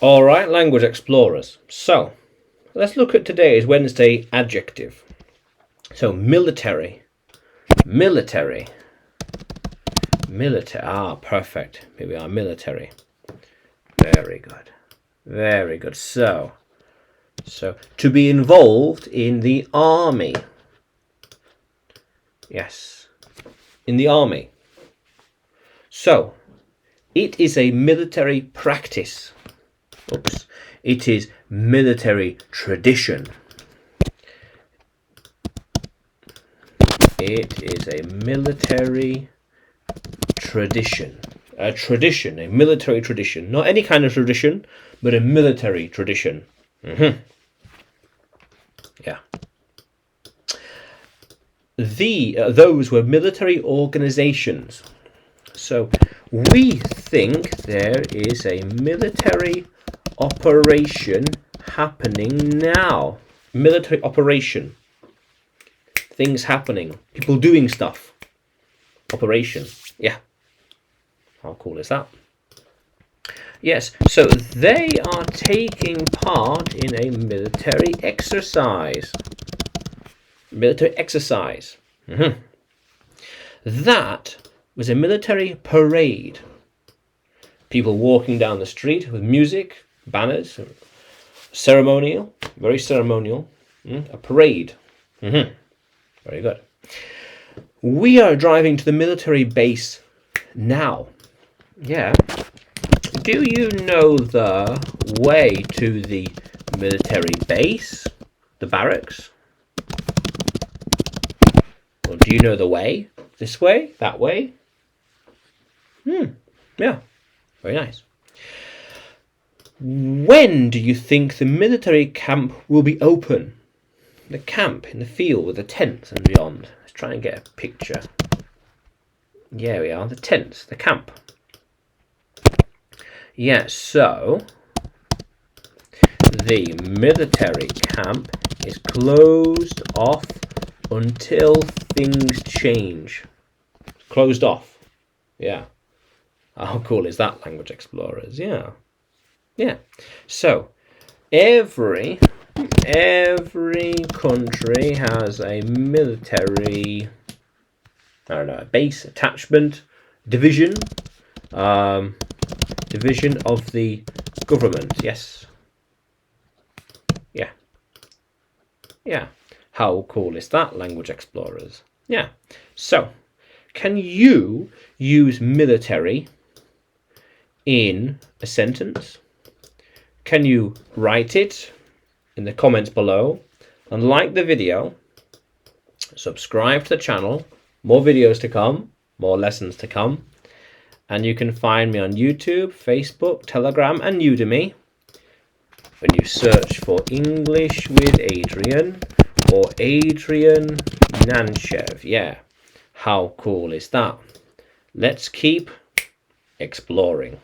All right, language explorers. So, let's look at today's Wednesday adjective. So, military. Military. Military. Ah, perfect. Here we are, military. Very good. Very good. So, to be involved in the army. Yes, in the army. So, it is a military practice. Oops. It is military tradition. It is a military tradition. A military tradition. Not any kind of tradition, but a military tradition. Yeah. Those were military organizations. So we think there is a military operation happening now. Military operation. Things happening. People doing stuff. Operation. Yeah. How cool is that? Yes, so they are taking part in a military exercise. Military exercise. That was a military parade. People walking down the street with music, banners, ceremonial, very ceremonial. A parade. Very good. We are driving to the military base now. Yeah. Do you know the way to the military base? The barracks? Or do you know the way? This way? That way? Yeah. Very nice. When do you think the military camp will be open? The camp in the field with the tents and beyond. Let's try and get a picture. Yeah, we are. The tents, the camp. Yeah, so the military camp is closed off until things change. Closed off. Yeah. How cool is that, language explorers? Yeah. Yeah. So every country has a military, a base, attachment, division, division of the government. Yes. Yeah. Yeah. How cool is that, language explorers? Yeah. So, can you use military in a sentence? Can you write it in the comments below and like the video? Subscribe to the channel. More videos to come, more lessons to come. And you can find me on YouTube, Facebook, Telegram, and Udemy. When you search for English with Adrian or Adrian Nanshev. Yeah, how cool is that? Let's keep exploring.